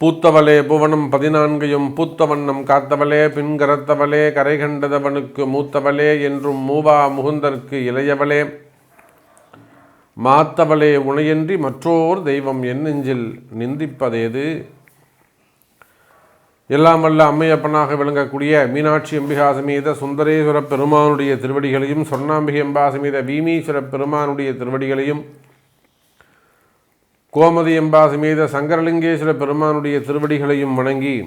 பூத்தவளே புவனம் 14 பூத்தவண்ணம் காத்தவளே பின்கரத்தவளே கரை கண்டதவனுக்கு மூத்தவளே என்றும் மூவா முகுந்தற்கு இளையவளே மாத்தவளே உனையன்றி மற்றோர் தெய்வம் என் நெஞ்சில் நிந்திப்பதேது. எல்லாம் வல்ல அம்மையப்பனாக விளங்கக்கூடிய மீனாட்சி அம்பிகா சமேத சுந்தரேஸ்வர பெருமானுடைய திருவடிகளையும், சொர்ணாம்பிகை அம்பா சமேத வீமீஸ்வர பெருமானுடைய திருவடிகளையும், கோமதி அம்பா சமேத சங்கரலிங்கேஸ்வர பெருமானுடைய திருவடிகளையும் வணங்கி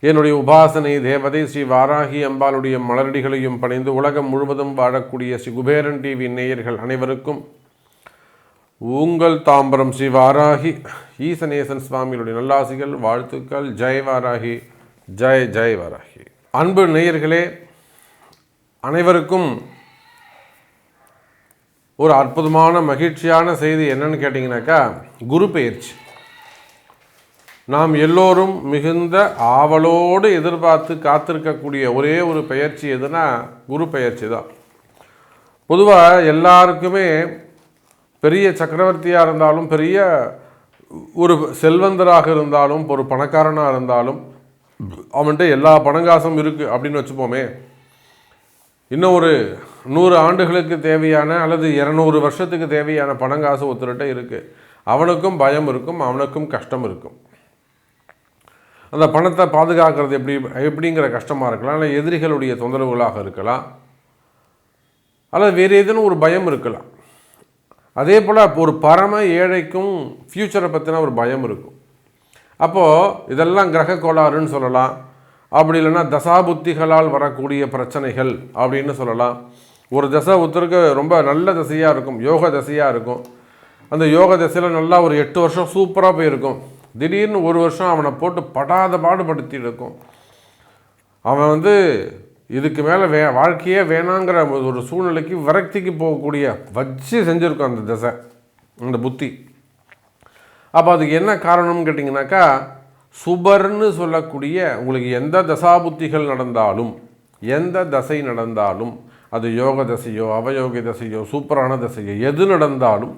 என்னுடைய உபாசனை தேவதை ஸ்ரீ வாராகி அம்பாளுடைய மலரடிகளையும் பணிந்து உலகம் முழுவதும் வாழக்கூடிய ஸ்ரீ குபேரன் டிவி நேயர்கள் அனைவருக்கும் உங்கள் தாம்பரம் ஸ்ரீ வாராகி ஈசனேசன் சுவாமிகளுடைய நல்லாசிகள், வாழ்த்துக்கள். ஜெய் வாராகி, ஜெய் ஜெய் வாராகி. அன்பு நேயர்களே, அனைவருக்கும் ஒரு அற்புதமான மகிழ்ச்சியான செய்தி என்னன்னு கேட்டிங்கனாக்கா, குரு பெயர்ச்சி. நாம் எல்லோரும் மிகுந்த ஆவலோடு எதிர்பார்த்து காத்திருக்கக்கூடிய ஒரே ஒரு பெயர்ச்சி எதுனா குரு பெயர்ச்சி தான். பொதுவாக எல்லாருக்குமே பெரிய சக்கரவர்த்தியாக இருந்தாலும், பெரிய ஒரு செல்வந்தராக இருந்தாலும், ஒரு பணக்காரனாக இருந்தாலும், அவன்கிட்ட எல்லா பணங்காசும் இருக்குது அப்படின்னு வச்சுப்போமே, இன்னும் ஒரு 100 ஆண்டுகளுக்கு தேவையான அல்லது 200 வருஷத்துக்கு தேவையான பணங்காசு ஒருத்தர்கிட்ட இருக்குது. அவனுக்கும் பயம் இருக்கும், அவனுக்கும் கஷ்டம் இருக்கும். அந்த பணத்தை பாதுகாக்கிறது எப்படிங்கிற கஷ்டமாக இருக்கலாம், இல்லை எதிரிகளுடைய தொந்தரவுகளாக இருக்கலாம், அல்லது வேறு ஏதேனும் ஒரு பயம் இருக்கலாம். அதே போல் ஒரு பரம ஏழைக்கும் ஃப்யூச்சரை பற்றின ஒரு பயம் இருக்கும். அப்போது இதெல்லாம் கிரக கோளாறுன்னு சொல்லலாம், அப்படி இல்லைன்னா தசாபுத்திகளால் வரக்கூடிய பிரச்சனைகள் அப்படின்னு சொல்லலாம். ஒரு தசை ஒருத்தருக்கு ரொம்ப நல்ல தசையாக இருக்கும், யோக தசையாக இருக்கும். அந்த யோக தசையில் நல்லா ஒரு 8 வருஷம் சூப்பராக போயிருக்கும். திடீர்னு ஒரு வருஷம் அவனை போட்டு படாத பாடுபடுத்தி இருக்கும். அவன் இதுக்கு மேலே வாழ்க்கையே வேணாங்கிற ஒரு சூழ்நிலைக்கு விரக்திக்கு போகக்கூடிய வச்சு செஞ்சுருக்கும் அந்த தசை, அந்த புத்தி. அப்போ அதுக்கு என்ன காரணம்னு கேட்டிங்கனாக்கா, சுபர்னு சொல்லக்கூடிய உங்களுக்கு எந்த தசாபுத்திகள் நடந்தாலும், எந்த தசை நடந்தாலும், அது யோக தசையோ அவயோகி தசையோ சூப்பரான தசையோ எது நடந்தாலும்,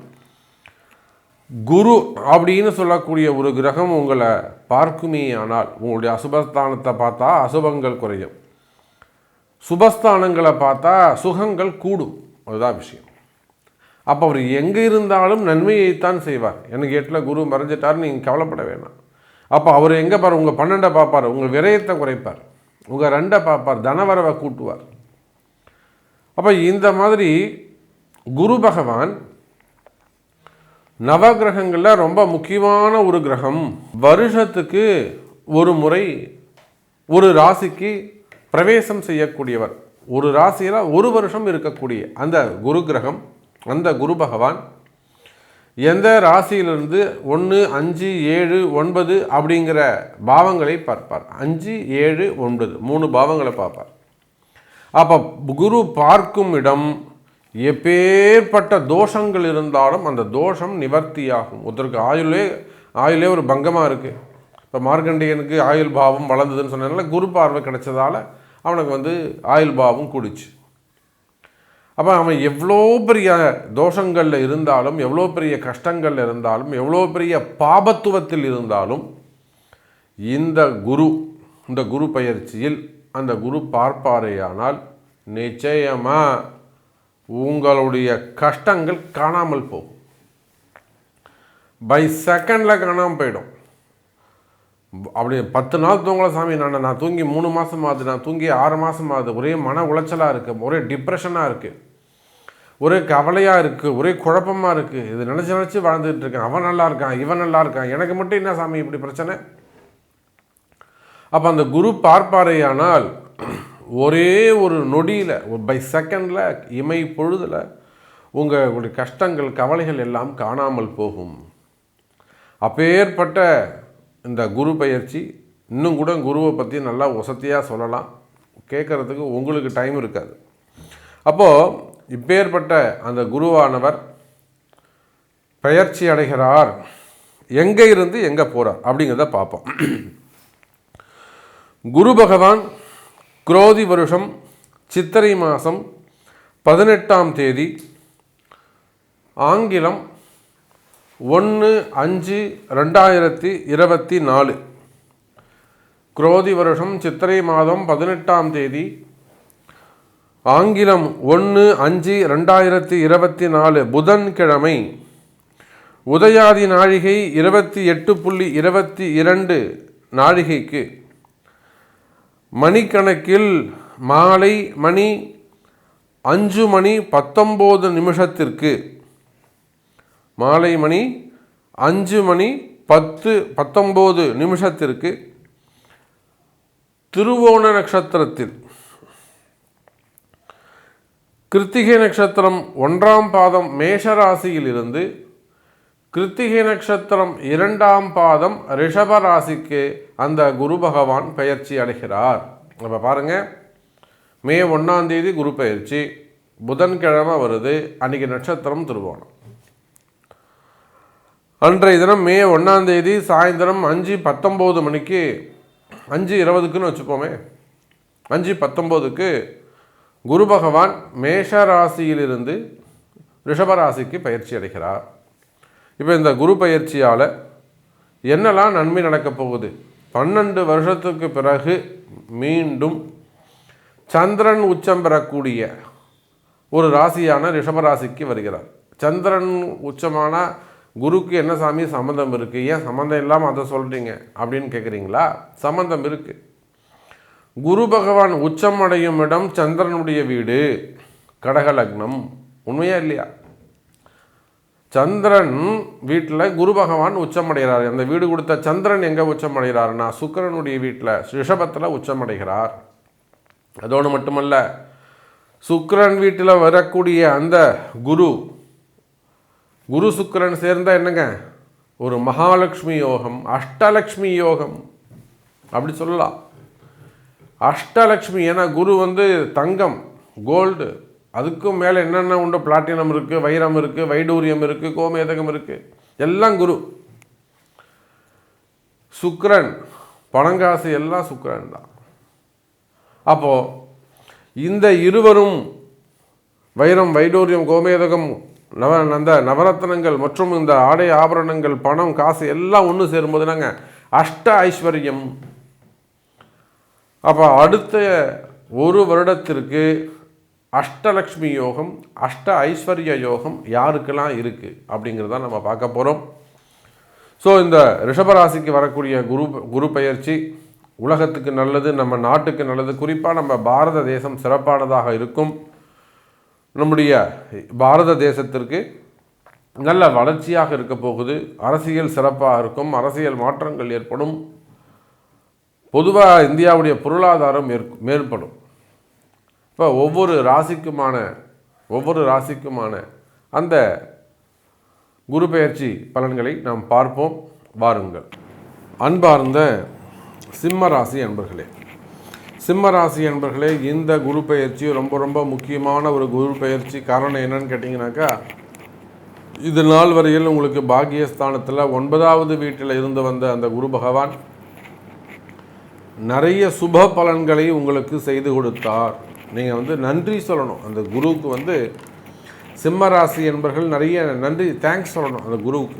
குரு அப்படின்னு சொல்லக்கூடிய ஒரு கிரகம் உங்களை பார்க்குமே ஆனால் உங்களுடைய அசுபஸ்தானத்தை பார்த்தா அசுபங்கள் குறையும், சுபஸ்தானங்களை பார்த்தா சுகங்கள் கூடும். அதுதான் விஷயம். அப்போ அவர் எங்கே இருந்தாலும் நன்மையைத்தான் செய்வார். எனக்கு 8ல் குரு மறைஞ்சிட்டார், நீங்கள் கவலைப்பட வேணாம். அப்போ அவர் எங்கே பார், உங்கள் 12 பார்ப்பார், உங்கள் விரயத்தை குறைப்பார், உங்கள் 2 பார்ப்பார், தனவரவை கூட்டுவார். அப்போ இந்த மாதிரி குரு பகவான் நவகிரகங்களில் ரொம்ப முக்கியமான ஒரு கிரகம். வருஷத்துக்கு ஒரு முறை ஒரு ராசிக்கு பிரவேசம் செய்யக்கூடியவர். ஒரு ராசியில் ஒரு வருஷம் இருக்கக்கூடிய அந்த குரு கிரகம், அந்த குரு பகவான் எந்த ராசியிலிருந்து 1, 5, 7, 9 அப்படிங்கிற பாவங்களை பார்ப்பார். 5, 7, 9 3 பாவங்களை பார்ப்பார். அப்போ குரு பார்க்கும் இடம் எப்பேற்பட்ட தோஷங்கள் இருந்தாலும் அந்த தோஷம் நிவர்த்தியாகும். ஒருத்தருக்கு ஆயுளே ஒரு பங்கமாக இருக்குது. இப்போ மார்க்கண்டேயனுக்கு ஆயுள் பாவம் வளர்ந்ததுன்னு சொன்னதுனால குரு பார்வை கிடைச்சதால அவனுக்கு ஆயுள் பாவம் கூடிச்சு. அப்போ அவன் எவ்வளோ பெரிய தோஷங்களில் இருந்தாலும், எவ்வளோ பெரிய கஷ்டங்களில் இருந்தாலும், எவ்வளோ பெரிய பாபத்துவத்தில் இருந்தாலும், இந்த குரு பயிற்சியில் அந்த குரு பார்ப்பாரேயானால் நிச்சயமாக உங்களுடைய கஷ்டங்கள் காணாமல் போகும். பை செகண்டில் காணாமல் போயிடும். அப்படி 10 நாள் தூங்கல சாமி, நான் தூங்கி 3 மாதம் ஆகுது, நான் தூங்கி 6 மாதம் ஆகுது, ஒரே மன உளைச்சலாக இருக்குது, ஒரே டிப்ரெஷனாக இருக்குது, ஒரே கவலையாக இருக்குது, ஒரே குழப்பமாக இருக்குது, இது நினச்சி வாழ்ந்துட்டு இருக்கேன், அவன் நல்லா இருக்கான், இவன் நல்லா இருக்கான், எனக்கு மட்டும் என்ன சாமி இப்படி பிரச்சனை. அப்போ அந்த குரு பார்ப்பாரையானால் ஒரே ஒரு நொடியில், பை செகண்டில், இமை பொழுதில் உங்களுடைய கஷ்டங்கள் கவலைகள் எல்லாம் காணாமல் போகும். அப்பேற்பட்ட இந்த குரு பயிற்சி இன்னும் கூட குருவை பற்றி நல்லா வசதியாக சொல்லலாம், கேட்குறதுக்கு உங்களுக்கு டைம் இருக்காது. அப்போது இப்பேற்பட்ட அந்த குருவானவர் பயிற்சி அடைகிறார், எங்கே இருந்து எங்கே போகிறார் அப்படிங்கிறத பார்ப்போம். குரு பகவான் குரோதி வருஷம் சித்திரை மாதம் 18ஆம் தேதி ஆங்கிலம் 1/5/2024 குரோதி வருஷம் சித்திரை மாதம் 18ஆம் தேதி ஆங்கிலம் 1/5/2024 புதன்கிழமை உதயாதி நாழிகை 28:22 நாழிகைக்கு மணிக்கணக்கில் மாலை மணி 5:19 மாலை மணி 5:19 திருவோண நட்சத்திரத்தில் கிருத்திகை நட்சத்திரம் 1ஆம் பாதம் மேஷராசியில் இருந்து கிருத்திகை நட்சத்திரம் 2ஆம் பாதம் ரிஷப ராசிக்கு அந்த குரு பகவான் பெயர்ச்சி அடைகிறார். அப்போ பாருங்கள், மே 1ஆம் தேதி குரு பெயர்ச்சி, புதன்கிழமை வருது, அன்றைக்கி நட்சத்திரம் திருவோணம். அன்றைய தினம் மே 1ஆம் தேதி சாயந்தரம் 5:19 மணிக்கு 5:20க்குன்னு வச்சுப்போமே, 5:19க்கு குரு பகவான் மேஷ ராசியிலிருந்து ரிஷபராசிக்கு பயிற்சி அடைகிறார். இப்போ இந்த குரு பயிற்சியால் என்னெல்லாம் நன்மை நடக்கப் போகுது? 12 வருஷத்துக்கு பிறகு மீண்டும் சந்திரன் உச்சம் பெறக்கூடிய ஒரு ராசியான ரிஷபராசிக்கு வருகிறார். சந்திரன் உச்சமான குருக்கு என்ன சாமி சம்மந்தம் இருக்குது? ஏன் சம்மந்தம் இல்லாமல் அதை சொல்கிறீங்க அப்படின்னு கேட்குறீங்களா? சம்மந்தம் இருக்குது. குரு பகவான் உச்சம் அடையும் இடம் சந்திரனுடைய வீடு, கடக லக்னம். உண்மையா இல்லையா? சந்திரன் வீட்டில் குரு பகவான் உச்சம் அடைகிறார். அந்த வீடு கொடுத்த சந்திரன் எங்கே உச்சம் அடைகிறார்னா சுக்கிரனுடைய வீட்டில் ரிஷபத்தில் உச்சம் அடைகிறார். அதோடு மட்டுமல்ல, சுக்கிரன் வீட்டில் வரக்கூடிய அந்த குரு சுக்கிரன் சேர்ந்தால் என்னங்க, ஒரு மகாலட்சுமி யோகம், அஷ்டலக்ஷ்மி யோகம் அப்படி சொல்லலாம். அஷ்டலக்ஷ்மி, ஏன்னா குரு தங்கம், கோல்டு, அதுக்கும் மேலே என்னென்ன உண்டு, பிளாட்டினம் இருக்குது, வைரம் இருக்குது, வைடூரியம் இருக்குது, கோமேதகம் இருக்குது, எல்லாம் குரு. சுக்கிரன், பணங்காசு எல்லாம் சுக்கிரன் தான். அப்போது இந்த இருவரும் வைரம், வைடூரியம், கோமேதகம், அந்த நவரத்னங்கள் மற்றும் இந்த ஆடை ஆபரணங்கள், பணம், காசு எல்லாம் ஒன்று சேரும்போது நாங்கள் அஷ்ட ஐஸ்வர்யம். அப்போ அடுத்த ஒரு வருடத்திற்கு அஷ்டலக்ஷ்மி யோகம், அஷ்ட ஐஸ்வர்ய யோகம் யாருக்கெல்லாம் இருக்குது அப்படிங்கிறத நம்ம பார்க்க போகிறோம். ஸோ இந்த ரிஷபராசிக்கு வரக்கூடிய குரு பெயர்ச்சி உலகத்துக்கு நல்லது, நம்ம நாட்டுக்கு நல்லது. குறிப்பாக நம்ம பாரத தேசம் சிறப்பானதாக இருக்கும். நம்முடைய பாரத தேசத்திற்கு நல்ல வளர்ச்சியாக இருக்க போகுது. அரசியல் சிறப்பாக இருக்கும், அரசியல் மாற்றங்கள் ஏற்படும். பொதுவாக இந்தியாவுடைய பொருளாதாரம் மேற்படும். இப்போ ஒவ்வொரு ராசிக்குமான அந்த குரு பெயர்ச்சி பலன்களை நாம் பார்ப்போம். வாருங்கள். அன்பார்ந்த சிம்ம ராசி அன்பர்களே, இந்த குரு பெயர்ச்சி ரொம்ப ரொம்ப முக்கியமான ஒரு குரு பெயர்ச்சி. காரணம் என்னன்னு கேட்டிங்கனாக்கா, இது நாள் வரையில் உங்களுக்கு பாக்கியஸ்தானத்தில் 9வது வீட்டில் இருந்து வந்த அந்த குரு பகவான் நிறைய சுப பலன்களை உங்களுக்கு செய்து கொடுத்தார். நீங்கள் நன்றி சொல்லணும் அந்த குருவுக்கு. சிம்ம ராசி என்பர்கள் நிறைய நன்றி, தேங்க்ஸ் சொல்லணும் அந்த குருவுக்கு.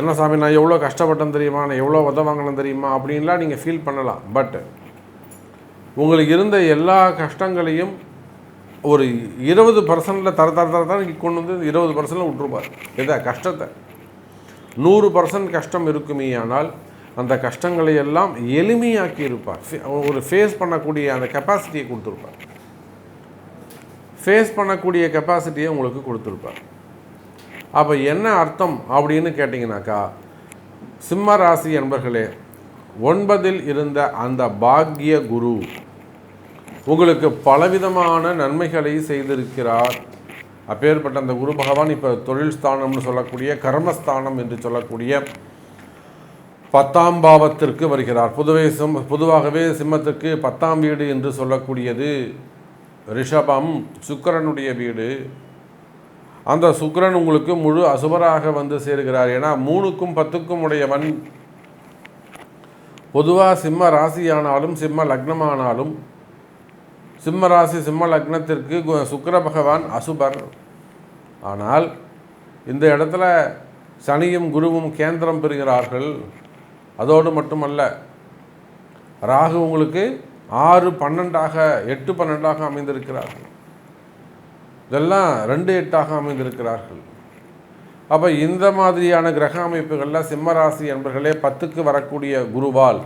என்ன சாமி, நான் எவ்வளோ கஷ்டப்பட்டேன் தெரியுமா, நான் எவ்வளோ வாங்கினேன் தெரியுமா அப்படின்லாம் நீங்கள் ஃபீல் பண்ணலாம். பட் உங்களுக்கு இருந்த எல்லா கஷ்டங்களையும் ஒரு 20% தர கொண்டு 20% விட்டுருப்பார். எதை கஷ்டத்தை 100% கஷ்டம் இருக்குமே, ஆனால் அந்த கஷ்டங்களை எல்லாம் எளிமையாக்கி இருப்பார். ஒரு ஃபேஸ் பண்ணக்கூடிய அந்த கெப்பாசிட்டியை கொடுத்துருப்பார். ஃபேஸ் பண்ணக்கூடிய கெப்பாசிட்டியை உங்களுக்கு கொடுத்துருப்பார். அப்போ என்ன அர்த்தம் அப்படின்னு கேட்டிங்கனாக்கா, சிம்ம ராசி என்பர்களே, 9ல் இருந்த அந்த பாக்ய குரு உங்களுக்கு பலவிதமான நன்மைகளை செய்திருக்கிறார். அப்பேற்பட்ட அந்த குரு பகவான் இப்போ தொழில் ஸ்தானம்னு சொல்லக்கூடிய, கர்மஸ்தானம் என்று சொல்லக்கூடிய 10ஆம் பாவத்திற்கு வருகிறார். பொதுவாகவே சிம்மத்துக்கு 10ஆம் வீடு என்று சொல்லக்கூடியது ரிஷபம், சுக்கிரனுடைய வீடு. அந்த சுக்கிரன் உங்களுக்கு முழு அசுபராக சேருகிறார். ஏன்னா 3க்கும் 10க்கும் உடையவன். பொதுவாக சிம்ம ராசியானாலும் சிம்ம லக்னமானாலும் சிம்ம ராசி சிம்ம லக்னத்திற்கு சுக்கிர பகவான் அசுபர். ஆனால் இந்த இடத்துல சனியும் குருவும் கேந்திரம் பெறுகிறார்கள். அதோடு மட்டுமல்ல, ராகு உங்களுக்கு 6, 12ஆக 8, 12ஆக அமைந்திருக்கிறார்கள். இதெல்லாம் 2, 8ஆக அமைந்திருக்கிறார்கள். அப்போ இந்த மாதிரியான கிரக அமைப்புகளில் சிம்மராசி என்பர்களே 10க்கு வரக்கூடிய குருவால்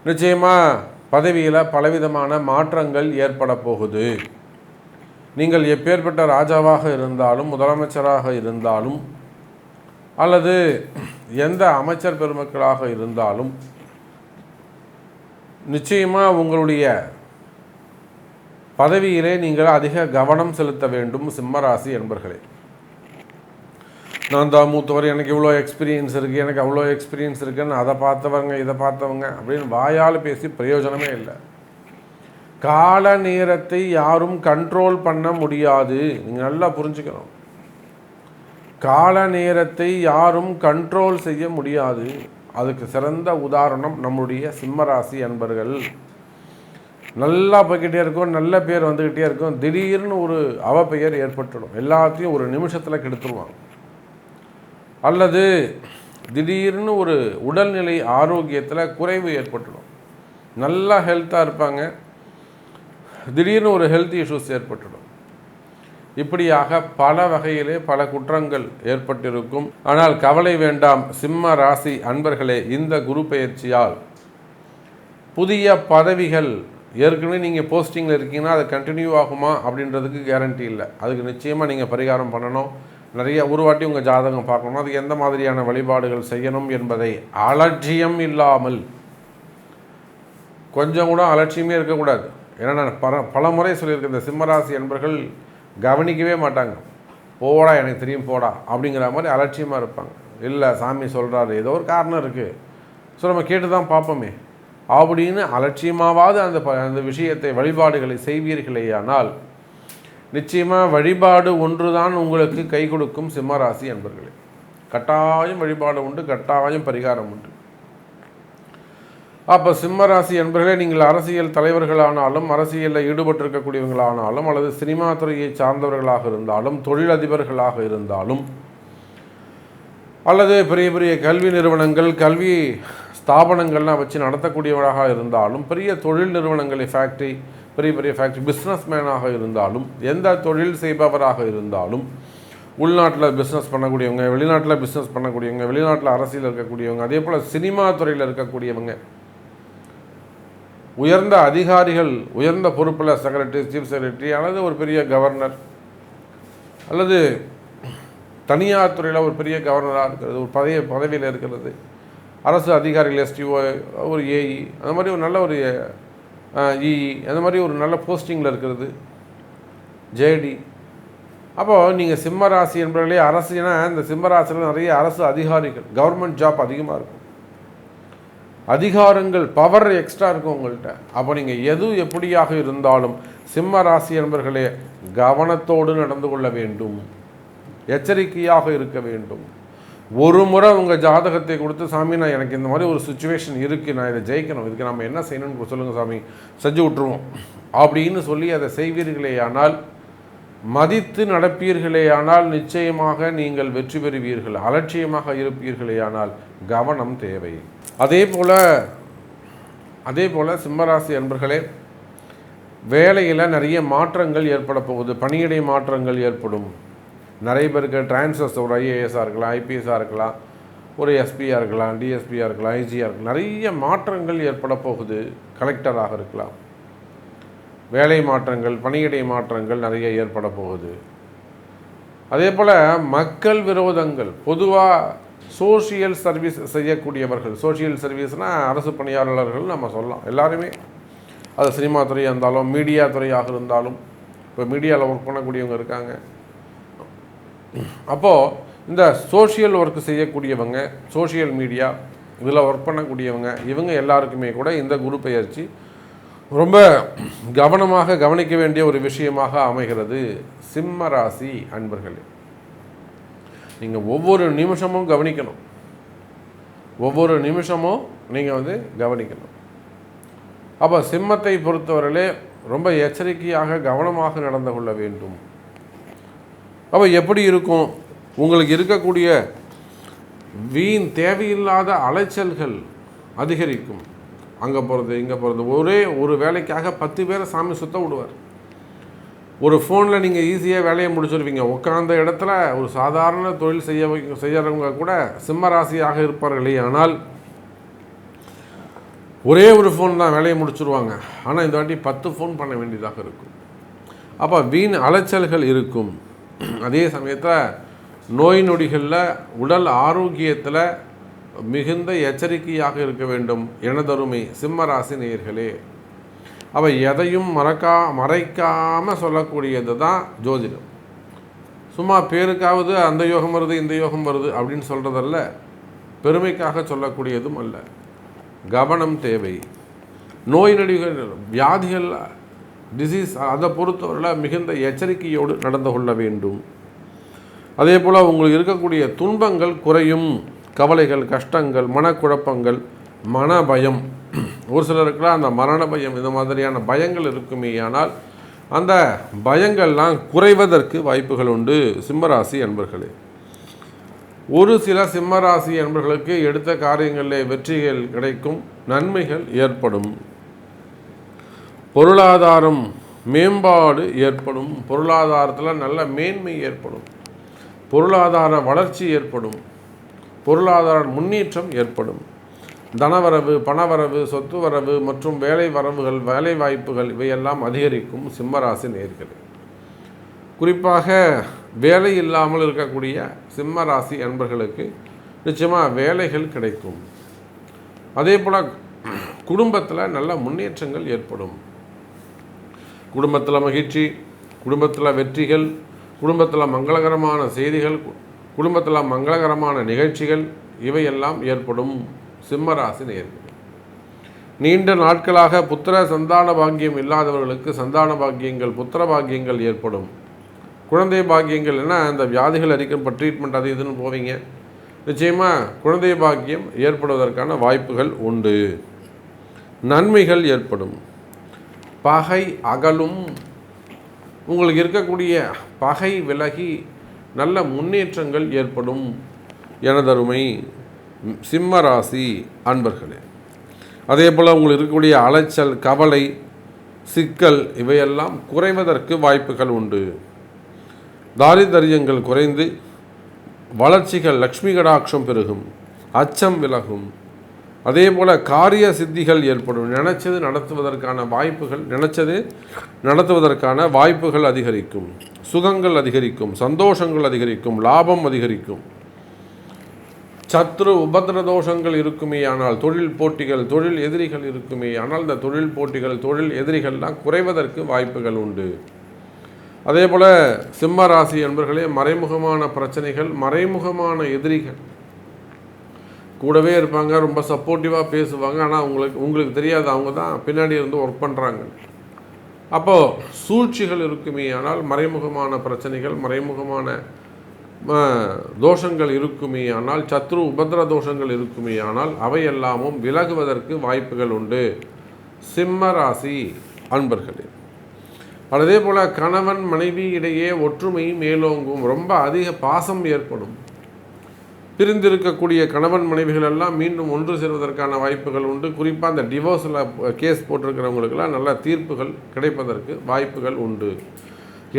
நிச்சயமாக பதவியில் பலவிதமான மாற்றங்கள் ஏற்பட போகுது. நீங்கள் எப்பேற்பட்ட ராஜாவாக இருந்தாலும், முதலமைச்சராக இருந்தாலும், அல்லது எந்த அமைச்சர் பெருமக்களாக இருந்தாலும் நிச்சயமாக உங்களுடைய பதவியிலே நீங்கள் அதிக கவனம் செலுத்த வேண்டும் சிம்மராசி என்பர்களே. நான் தான் மூத்தவர், எனக்கு இவ்வளோ எக்ஸ்பீரியன்ஸ் இருக்குது, எனக்கு அவ்வளோ எக்ஸ்பீரியன்ஸ் இருக்குன்னு அதை பார்த்தவங்க இதை பார்த்தவங்க அப்படின்னு வாயால் பேசி பிரயோஜனமே இல்லை. கால நேரத்தை யாரும் கண்ட்ரோல் பண்ண முடியாது. நீங்கள் நல்லா புரிஞ்சுக்கணும். கால நேரத்தை யாரும் கண்ட்ரோல் செய்ய முடியாது. அதுக்கு சிறந்த உதாரணம் நம்முடைய சிம்மராசி அன்பர்கள். நல்லா போய்கிட்டே இருக்கும், நல்ல பேர் வந்துக்கிட்டே இருக்கும், திடீர்னு ஒரு அவப்பெயர் ஏற்பட்டுடும். எல்லாத்தையும் ஒரு நிமிஷத்தில் கெடுத்துருவாங்க. அல்லது திடீர்னு ஒரு உடல்நிலை ஆரோக்கியத்தில் குறைவு ஏற்பட்டுடும். நல்லா ஹெல்த்தாக இருப்பாங்க, திடீர்னு ஒரு ஹெல்த் இஷ்யூஸ் ஏற்பட்டுடும். இப்படியாக பல வகையிலே பல குற்றங்கள் ஏற்பட்டிருக்கும். ஆனால் கவலை வேண்டாம் சிம்ம ராசி அன்பர்களே. இந்த குரு பெயர்ச்சியால் புதிய பதவிகள், ஏற்கனவே நீங்கள் போஸ்டிங்கில் இருக்கீங்கன்னா அது கண்டினியூ ஆகுமா அப்படின்றதுக்கு கேரண்டி இல்லை. அதுக்கு நிச்சயமாக நீங்கள் பரிகாரம் பண்ணணும். நிறைய ஒரு வாட்டி உங்கள் ஜாதகம் பார்க்கணும். அதுக்கு எந்த மாதிரியான வழிபாடுகள் செய்யணும் என்பதை அலட்சியம் இல்லாமல், கொஞ்சம் கூட அலட்சியமே இருக்கக்கூடாது. ஏன்னா நான் பல முறை சொல்லியிருக்கேன், இந்த சிம்மராசி என்பர்கள் கவனிக்கவே மாட்டாங்க. போடா எனக்கு தெரியும் போடா அப்படிங்கிற மாதிரி அலட்சியமாக இருப்பாங்க. இல்லை சாமி சொல்கிறாரு, ஏதோ ஒரு காரணம் இருக்குது, ஸோ நம்ம கேட்டு தான் பார்ப்போமே அப்படின்னு அலட்சியமாவது அந்த விஷயத்தை வழிபாடுகளை செய்வீர்களேயானால் நிச்சயமாக வழிபாடு ஒன்று தான் உங்களுக்கு கை கொடுக்கும் சிம்மராசி என்பர்களே. கட்டாயம் வழிபாடு உண்டு, கட்டாயம் பரிகாரம் உண்டு. அப்போ சிம்மராசி என்பர்களே, நீங்கள் அரசியல் தலைவர்களானாலும், அரசியலில் ஈடுபட்டிருக்கக்கூடியவங்களானாலும், அல்லது சினிமா துறையை சார்ந்தவர்களாக இருந்தாலும், தொழிலதிபர்களாக இருந்தாலும், அல்லது பெரிய பெரிய கல்வி நிறுவனங்கள், கல்வி ஸ்தாபனங்கள்லாம் வச்சு நடத்தக்கூடியவராக இருந்தாலும், பெரிய தொழில் நிறுவனங்களை ஃபேக்ட்ரி, பெரிய பெரிய ஃபேக்ட்ரி பிஸ்னஸ் மேனாக இருந்தாலும், எந்த தொழில் செய்பவராக இருந்தாலும், உள்நாட்டில் பிஸ்னஸ் பண்ணக்கூடியவங்க, வெளிநாட்டில் பிஸ்னஸ் பண்ணக்கூடியவங்க, வெளிநாட்டில் அரசியல் இருக்கக்கூடியவங்க, அதே போல் சினிமா துறையில் இருக்கக்கூடியவங்க, உயர்ந்த அதிகாரிகள், உயர்ந்த பொறுப்பில் செக்ரட்டரி, சீஃப் செக்ரட்டரி, அல்லது ஒரு பெரிய கவர்னர், அல்லது தனியார் துறையில் ஒரு பெரிய கவர்னராக இருக்கிறது, ஒரு பதவியில் இருக்கிறது, அரசு அதிகாரிகள் எஸ்டிஓ, ஒரு ஏஇ, அந்த மாதிரி ஒரு நல்ல ஒரு இஇ, அந்த மாதிரி ஒரு நல்ல போஸ்டிங்கில் இருக்கிறது, ஜேடி. அப்போது நீங்கள் சிம்மராசி என்பவர்களே, அரசுனா இந்த சிம்மராசியில் நிறைய அரசு அதிகாரிகள், கவர்மெண்ட் ஜாப் அதிகமாக இருக்கும், அதிகாரங்கள், பவர் எக்ஸ்ட்ரா இருக்கும் உங்கள்கிட்ட. அப்போ நீங்கள் எது எப்படியாக இருந்தாலும் சிம்ம ராசி என்பவர்களே கவனத்தோடு நடந்து கொள்ள வேண்டும், எச்சரிக்கையாக இருக்க வேண்டும். ஒரு முறை உங்கள் ஜாதகத்தை கொடுத்து, சாமி நான் எனக்கு இந்த மாதிரி ஒரு சுச்சுவேஷன் இருக்குது, நான் இதை ஜெயிக்கணும், இதுக்கு நம்ம என்ன செய்யணும்னு சொல்லுங்கள் சாமி, செஞ்சு விட்டுருவோம் அப்படின்னு சொல்லி அதை செய்வீர்களேயானால், மதித்து நடப்பீர்களேயானால் நிச்சயமாக நீங்கள் வெற்றி பெறுவீர்கள். அலட்சியமாக இருப்பீர்களேயானால் கவனம் தேவை. அதே போல் சிம்மராசி அன்பர்களே, வேலையில் நிறைய மாற்றங்கள் ஏற்பட போகுது, பணியிடை மாற்றங்கள் ஏற்படும். நிறைய பேருக்கு டிரான்ஸ்ஃபர்ஸ், ஒரு ஐஏஎஸ்ஸாக இருக்கலாம், ஐபிஎஸ்ஸாக இருக்கலாம், ஒரு எஸ்பியாக இருக்கலாம், டிஎஸ்பியாக இருக்கலாம், ஐஜியாக இருக்கலாம், நிறைய மாற்றங்கள் ஏற்பட போகுது. கலெக்டராக இருக்கலாம். வேலை மாற்றங்கள், பணியிடை மாற்றங்கள் நிறைய ஏற்பட போகுது. அதே போல் மக்கள் விரோதங்கள், பொதுவாக சோஷியல் சர்வீஸ் செய்யக்கூடியவர்கள், சோஷியல் சர்வீஸ்னால் அரசு பணியாளர்கள் நம்ம சொல்லலாம், எல்லாருமே. அது சினிமா துறையாக இருந்தாலும், மீடியா துறையாக இருந்தாலும், இப்போ மீடியாவில் ஒர்க் பண்ணக்கூடியவங்க இருக்காங்க. அப்போது இந்த சோஷியல் ஒர்க் செய்யக்கூடியவங்க, சோஷியல் மீடியா இதில் ஒர்க் பண்ணக்கூடியவங்க, இவங்க எல்லாருக்குமே கூட இந்த குரு பெயர்ச்சி ரொம்ப கவனமாக கவனிக்க வேண்டிய ஒரு விஷயமாக அமைகிறது. சிம்ம ராசி அன்பர்களே, நீங்கள் ஒவ்வொரு நிமிஷமும் கவனிக்கணும், ஒவ்வொரு நிமிஷமும் நீங்கள் கவனிக்கணும். அப்போ சிம்மத்தை பொறுத்தவரையிலே ரொம்ப எச்சரிக்கையாக கவனமாக நடந்து கொள்ள வேண்டும். அப்போ எப்படி இருக்கும்? உங்களுக்கு இருக்கக்கூடிய வீண் தேவையில்லாத அலைச்சல்கள் அதிகரிக்கும். அங்கே போகிறது இங்கே போகிறது, ஒரே ஒரு வேலைக்காக 10 பேரை சாமி சுத்த விடுவார். ஒரு ஃபோனில் நீங்கள் ஈஸியாக வேலையை முடிச்சிருவீங்க. உட்கார்ந்த இடத்துல ஒரு சாதாரண தொழில் செய்யறவங்க கூட சிம்ம ராசியாக இருப்பார்களே, ஆனால் ஒரே ஒரு ஃபோன் தான் வேலையை முடிச்சுருவாங்க. ஆனால் இந்த வாட்டி 10 ஃபோன் பண்ண வேண்டியதாக இருக்கும். அப்போ வீண் அலைச்சல்கள் இருக்கும். அதே சமயத்தில் நோய் நொடிகளில் உடல் ஆரோக்கியத்தில் மிகுந்த எச்சரிக்கையாக இருக்க வேண்டும் எனதருமை சிம்ம ராசி நேயர்களே. அவ எதையும் மறைக்காமல் சொல்லக்கூடியது தான் ஜோதிடம். சும்மா பேருக்காவது அந்த யோகம் வருது இந்த யோகம் வருது அப்படின்னு சொல்கிறதல்ல, பெருமைக்காக சொல்லக்கூடியதும் அல்ல. கவனம் தேவை. நோய் நொடிகள் வியாதிகள் டிசீஸ் அதை பொறுத்தவரையில் மிகுந்த எச்சரிக்கையோடு நடந்து கொள்ள வேண்டும். அதே போல் உங்களுக்கு இருக்கக்கூடிய துன்பங்கள் குறையும். கவலைகள், கஷ்டங்கள், மனக்குழப்பங்கள், மன பயம், ஒரு சிலருக்குலாம் அந்த மரண பயம், இந்த மாதிரியான பயங்கள் இருக்குமே, ஆனால் அந்த பயங்கள்லாம் குறைவதற்கு வாய்ப்புகள் உண்டு. சிம்மராசி அன்பர்களே, ஒரு சில சிம்மராசி அன்பர்களுக்கு எடுத்த காரியங்களில் வெற்றிகள் கிடைக்கும், நன்மைகள் ஏற்படும், பொருளாதாரம் மேம்பாடு ஏற்படும், பொருளாதாரத்தில் நல்ல மேன்மை ஏற்படும், பொருளாதார வளர்ச்சி ஏற்படும், பொருளாதார முன்னேற்றம் ஏற்படும், தனவரவு, பணவரவு, சொத்து வரவு மற்றும் வேலை வரவுகள், வேலை வாய்ப்புகள் இவையெல்லாம் அதிகரிக்கும். சிம்மராசி நேயர்களே, குறிப்பாக வேலை இல்லாமல் இருக்கக்கூடிய சிம்மராசி அன்பர்களுக்கு நிச்சயமாக வேலைகள் கிடைக்கும். அதே போல் குடும்பத்தில் நல்ல முன்னேற்றங்கள் ஏற்படும். குடும்பத்தில் மகிழ்ச்சி, குடும்பத்தில் வெற்றிகள், குடும்பத்தில் மங்களகரமான செய்திகள், குடும்பத்தில் மங்களகரமான நிகழ்ச்சிகள் இவையெல்லாம் ஏற்படும். சிம்மராசி நேயர்களே, நீண்ட நாட்களாக புத்திர சந்தான பாக்கியம் இல்லாதவர்களுக்கு சந்தான பாக்கியங்கள், புத்திர பாக்கியங்கள் ஏற்படும். குழந்தை பாக்கியங்கள் என்ன, அந்த வியாதிகள் அறிக்கும் ட்ரீட்மெண்ட் அது இதுன்னு போவீங்க, நிச்சயமாக குழந்தை பாக்கியம் ஏற்படுவதற்கான வாய்ப்புகள் உண்டு. நன்மைகள் ஏற்படும். பகை அகலும். உங்களுக்கு இருக்கக்கூடிய பகை விலகி நல்ல முன்னேற்றங்கள் ஏற்படும் எனதருமை சிம்மராசி அன்பர்களே. அதே போல் உங்களுக்கு இருக்கக்கூடிய அலைச்சல், கவலை, சிக்கல் இவையெல்லாம் குறைவதற்கு வாய்ப்புகள் உண்டு. தாரிதரியங்கள் குறைந்து வளர்ச்சிகள், லக்ஷ்மி கடாட்சம் பெருகும், அச்சம் விலகும். அதே போல் காரிய சித்திகள் ஏற்படும். நினைச்சது நடத்துவதற்கான வாய்ப்புகள் அதிகரிக்கும், சுகங்கள் அதிகரிக்கும், சந்தோஷங்கள் அதிகரிக்கும், லாபம் அதிகரிக்கும். சத்ரு உபதிர தோஷங்கள் இருக்குமே ஆனால், தொழில் போட்டிகள், தொழில் எதிரிகள் இருக்குமே ஆனால், இந்த தொழில் போட்டிகள், தொழில் எதிரிகள்லாம் குறைவதற்கு வாய்ப்புகள் உண்டு. அதே போல் சிம்ம ராசி என்பர்களே, மறைமுகமான பிரச்சனைகள், மறைமுகமான எதிரிகள் கூடவே இருப்பாங்க, ரொம்ப சப்போர்ட்டிவாக பேசுவாங்க, ஆனால் உங்களுக்கு தெரியாது அவங்க தான் பின்னாடி இருந்து ஒர்க் பண்ணுறாங்க. அப்போது சூழ்ச்சிகள் இருக்குமே ஆனால், மறைமுகமான பிரச்சனைகள், மறைமுகமான தோஷங்கள் இருக்குமே ஆனால், சத்ரு உபதிர தோஷங்கள் இருக்குமே ஆனால், அவையெல்லாமும் விலகுவதற்கு வாய்ப்புகள் உண்டு. சிம்ம ராசி அன்பர்களே, அதே போல் கணவன் மனைவி இடையே ஒற்றுமை மேலோங்கும். ரொம்ப அதிக பாசம் ஏற்படும். பிரிந்திருக்கக்கூடிய கணவன் மனைவிகள் எல்லாம் மீண்டும் ஒன்று சேர்வதற்கான வாய்ப்புகள் உண்டு. குறிப்பாக அந்த டிவோர்ஸில் கேஸ் போட்டிருக்கிறவங்களுக்கெல்லாம் நல்ல தீர்ப்புகள் கிடைப்பதற்கு வாய்ப்புகள் உண்டு.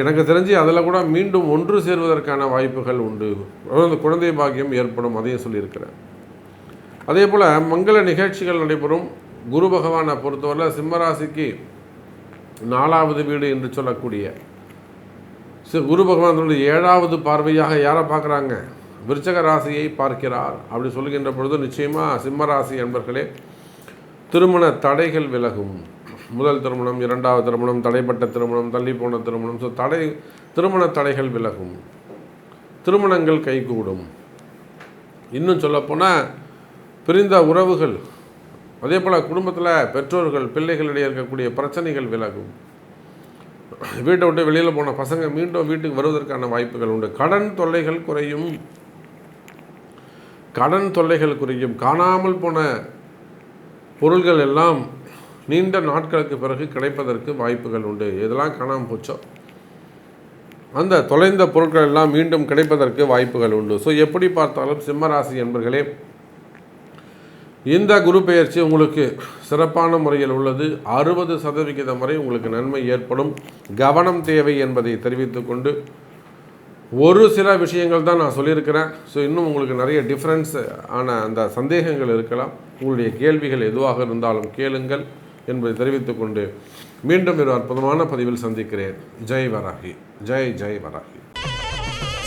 எனக்கு தெரிஞ்சு அதில் கூட மீண்டும் ஒன்று சேர்வதற்கான வாய்ப்புகள் உண்டு. குழந்தை பாக்கியம் ஏற்படும், அதையும் சொல்லியிருக்கிறேன். அதே போல் மங்கள நிகழ்ச்சிகள் நடைபெறும். குரு பகவானை பொறுத்தவரை சிம்மராசிக்கு 4வது வீடு என்று சொல்லக்கூடிய குரு பகவான் 7வது பார்வையாக யாரை பார்க்குறாங்க? விருச்சக ராசியை பார்க்கிறார். அப்படி சொல்கின்ற பொழுது நிச்சயமாக சிம்மராசி என்பர்களே, திருமண தடைகள் விலகும். முதல் திருமணம், 2வது திருமணம், தடைப்பட்ட திருமணம், தள்ளி போன திருமணம், திருமண தடைகள் விலகும், திருமணங்கள் கைகூடும். இன்னும் சொல்லப்போனால் பிரிந்த உறவுகள், அதே போல் குடும்பத்தில் பெற்றோர்கள் பிள்ளைகளிடையே இருக்கக்கூடிய பிரச்சனைகள் விலகும். வீட்டை விட்டு வெளியில் போன பசங்க மீண்டும் வீட்டுக்கு வருவதற்கான வாய்ப்புகள் உண்டு. கடன் தொல்லைகள் குறையும். காணாமல் போன பொருள்கள் எல்லாம் நீண்ட நாட்களுக்கு பிறகு கிடைப்பதற்கு வாய்ப்புகள் உண்டு. எதெல்லாம் காணாமல் போச்சோ அந்த தொலைந்த பொருட்கள் எல்லாம் மீண்டும் கிடைப்பதற்கு வாய்ப்புகள் உண்டு. ஸோ எப்படி பார்த்தாலும் சிம்மராசி என்பர்களே, இந்த குரு பெயர்ச்சி உங்களுக்கு சிறப்பான முறையில் உள்ளது. 60% வரை உங்களுக்கு நன்மை ஏற்படும். கவனம் தேவை என்பதை தெரிவித்துக்கொண்டு, ஒரு சில விஷயங்கள் தான் நான் சொல்லியிருக்கிறேன். ஸோ இன்னும் உங்களுக்கு நிறைய டிஃப்ரென்ஸ் ஆன அந்த சந்தேகங்கள் இருக்கலாம். உங்களுடைய கேள்விகள் எதுவாக இருந்தாலும் கேளுங்கள் என்பதை தெரிவித்துக்கொண்டு மீண்டும் ஒரு அற்புதமான பதிவில் சந்திக்கிறேன். ஜெய் வராகி, ஜெய் ஜெய் வராகி.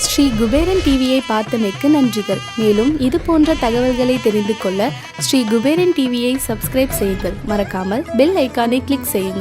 ஸ்ரீ குபேரன் டிவியை பார்த்தமைக்கு நன்றிகள். மேலும் இது போன்ற தகவல்களை தெரிந்து கொள்ள ஸ்ரீ குபேரன் டிவியை சப்ஸ்கிரைப் செய்யுங்கள். மறக்காமல் பெல் ஐக்கானை கிளிக் செய்யுங்கள்.